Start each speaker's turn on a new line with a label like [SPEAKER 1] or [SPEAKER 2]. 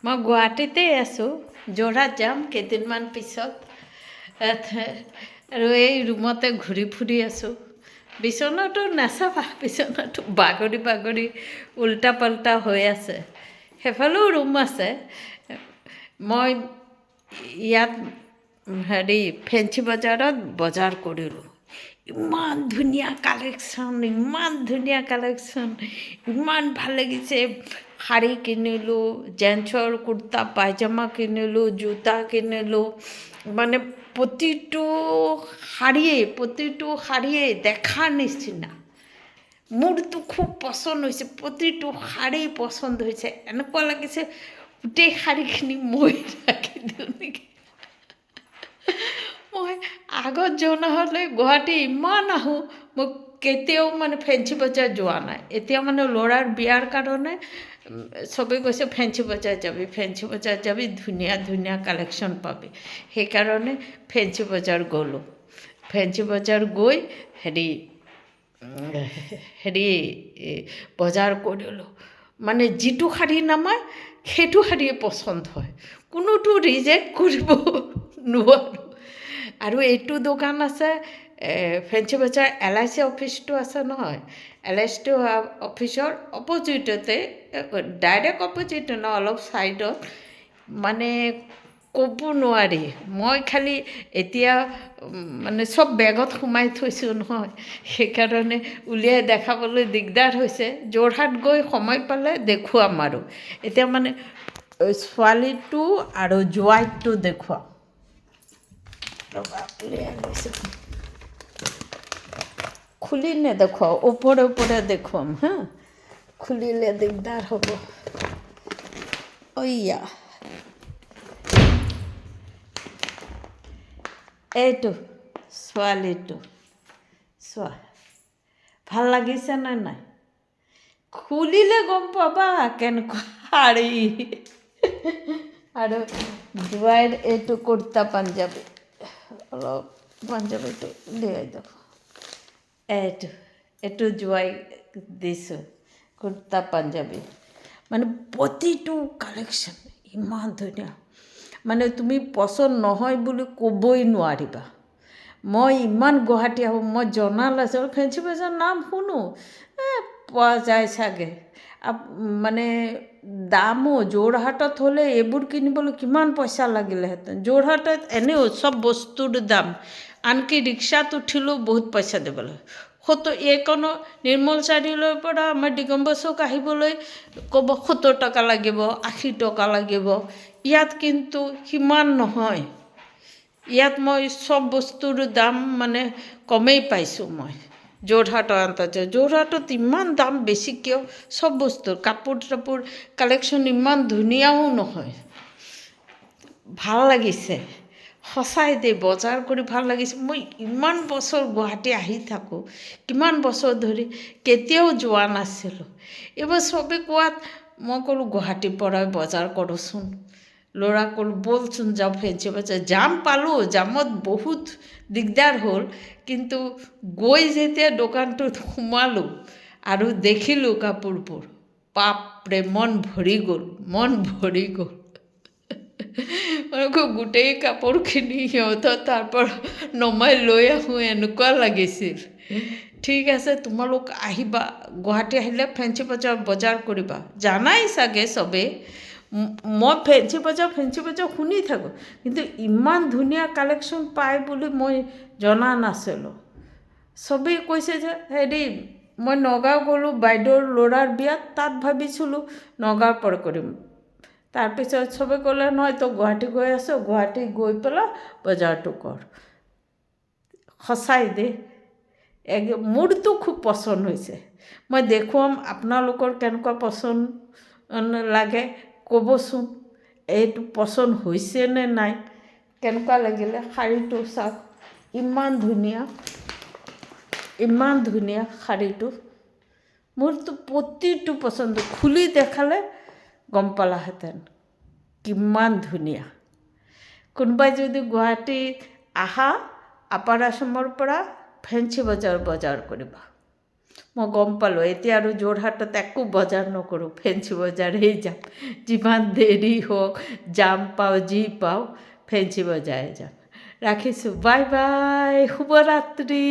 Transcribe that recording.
[SPEAKER 1] মই গুৱাহাটীতেই আছোঁ, যোৰহাট যাম কেইদিনমান পিছত। আৰু এই ৰুমতে ঘূৰি ফুৰি আছোঁ। বিচনাটো নাচাবা, বিচনাটো বাগৰি বাগৰি উল্টা পাল্টা হৈ আছে। সেইফালেও ৰুম আছে। মই ইয়াত ফেঞ্চি বজাৰত বজাৰ কৰিলোঁ। ইমান ধুনীয়া কালেকশ্যন, ইমান ধুনীয়া কালেকশ্যন, ইমান ভাল লাগিছে। শাড়ী কিনিলোঁ, জেন্টছৰ কুৰ্তা পায়জামা কিনিলোঁ, জোতা কিনিলোঁ। মানে প্ৰতিটো শাড়ীয়ে দেখাৰ নিচিনা। মোৰতো খুব পচন্দ হৈছে, প্ৰতিটো শাড়ী পচন্দ হৈছে। এনেকুৱা লাগিছে গোটেই শাড়ীখিনি মই ৰাখি দিওঁ নেকি। মই আগত জনা হ'লে গুৱাহাটী ইমান আহোঁ, মই কেতিয়াও মানে ফেঞ্চি বজাৰ যোৱা নাই। এতিয়া মানে ল'ৰাৰ বিয়াৰ কাৰণে চবেই কৈছে ফেঞ্চি বজাৰ যাবি, ধুনীয়া ধুনীয়া কালেকশ্যন পাবি। সেইকাৰণে ফেঞ্চি বজাৰ গ'লোঁ। ফেঞ্চি বজাৰ গৈ বজাৰ কৰিলোঁ। মানে যিটো শাড়ী নামায় সেইটো শাড়ীয়ে পচন্দ হয়, কোনোটো ৰিজেক্ট কৰিব নোৱাৰোঁ। আৰু এইটো দোকান আছে ফেঞ্চি বজাৰ LIC অফিচটো আছে নহয়, LIC অফিচৰ অপজিটতে, ডাইৰেক্ট অপজিট নহয়, অলপ ছাইডত। মানে ক'ব নোৱাৰি। মই খালি এতিয়া মানে চব বেগত সোমাই থৈছোঁ নহয়, সেইকাৰণে উলিয়াই দেখাবলৈ দিগদাৰ হৈছে। যোৰহাট গৈ সময় পালে দেখুৱাম আৰু। এতিয়া মানে ছোৱালীটো আৰু জোৱাইটো দেখুৱাম। খুলি নেদেখুৱাওঁ, ওপৰে ওপৰে দেখুৱাম হা, খুলিলে দিগদাৰ হ'ব। অইয়া এইটো ছোৱালীটো চোৱা, ভাল লাগিছে নে নাই? খুলিলে গম পাবা কেনেকুৱা শাড়ী। আৰু জোৱাইৰ এইটো কুৰ্তা পাঞ্জাবী, অলপ পাঞ্জাবীটো উলিয়াই দিওঁ। এইটো জোৱাই দিছোঁ কুৰ্তা পাঞ্জাবী। মানে প্ৰতিটো কালেকশ্যন ইমান ধুনীয়া, মানে তুমি পচন্দ নহয় বুলি ক'বই নোৱাৰিবা। মই ইমান গুৱাহাটী আহোঁ, মই জনা নাছিলোঁ। ফেঞ্চি বজাৰ নাম শুনো, পোৱা যায় চাগে। মানে দামো যোৰহাটত হ'লে এইবোৰ কিনিবলৈ কিমান পইচা লাগিলেহেঁতেন। যোৰহাটত এনেও চব বস্তুৰ দাম, আনকি ৰিক্সাত উঠিলেও বহুত পইচা দিব লাগে। এইকণো নিৰ্মল চাৰিআলিৰ পৰা আমাৰ দিগম্বৰ চৌক আহিবলৈ ক'ব 70 টকা লাগিব, 80 টকা লাগিব। ইয়াত কিন্তু সিমান নহয়। ইয়াত মই চব বস্তুৰ দাম মানে কমেই পাইছোঁ মই যোৰহাটত ইমান দাম বেছি কিয়? চব বস্তুৰ কাপোৰ চাপোৰ কালেকশ্যন ইমান ধুনীয়াও নহয়। ভাল লাগিছে সঁচাই দেই, বজাৰ কৰি ভাল লাগিছে। মই ইমান বছৰ গুৱাহাটী আহি থাকোঁ, কিমান বছৰ ধৰি কেতিয়াও যোৱা নাছিলোঁ। এইবাৰ চবেই কোৱাত মই ক'লোঁ গুৱাহাটীৰ পৰাই বজাৰ কৰোঁচোন। ল'ৰা ক'লোঁ ব'লচোন যাওঁ ফেঞ্চি বজাৰ। জাম পালোঁ, জামত বহুত দিগদাৰ হ'ল, কিন্তু গৈ যেতিয়া দোকানটোত সোমালোঁ আৰু দেখিলোঁ কাপোৰবোৰ, বাপৰে মন ভৰি গ'ল। গোটেই কাপোৰখিনি সিহঁতৰ তাৰপৰা নমাই লৈ আহোঁ এনেকুৱা লাগিছিল। ঠিক আছে, তোমালোক আহিবা, গুৱাহাটী আহিলে ফেঞ্চি বজাৰ কৰিবা। জানাই চাগে চবেই, মই ফেঞ্চি বজাৰ শুনি থাকোঁ, কিন্তু ইমান ধুনীয়া কালেকশ্যন পায় বুলি মই জনা নাছিলোঁ। চবেই কৈছে যে মই নগাঁও গ'লোঁ বাইদেউৰ ল'ৰাৰ বিয়াত, তাত ভাবিছিলোঁ নগাঁৱৰ পৰা কৰিম। তাৰপিছত চবে ক'লে নহয় তই গুৱাহাটী গৈ আছ, গুৱাহাটী গৈ পেলাই বজাৰটো কৰ। সঁচাই দেই, মোৰতো খুব পচন্দ হৈছে। মই দেখুৱাম, আপোনালোকৰ কেনেকুৱা পচন্দ লাগে ক'বচোন। এইটো পচন্দ হৈছে নে নাই, কেনেকুৱা লাগিলে। শাড়ীটো চাওক, ইমান ধুনীয়া শাড়ীটো। মোৰতো প্ৰতিটো পচন্দ, খুলি দেখালে গম পালাহেঁতেন কিমান ধুনীয়া। কোনোবাই যদি গুৱাহাটীত আহা, আপাৰ আচামৰ পৰা ফেঞ্চি বজাৰ কৰিবা। মই গম পালোঁ এতিয়া আৰু যোৰহাটত একো বজাৰ নকৰোঁ, ফেঞ্চি বজাৰেই যাম। যিমান দেৰি হওক, যাম পাওঁ যি পাওঁ, ফেঞ্চি বজাৰে যাম। ৰাখিছোঁ, বাই বাই, শুভৰাত্ৰি।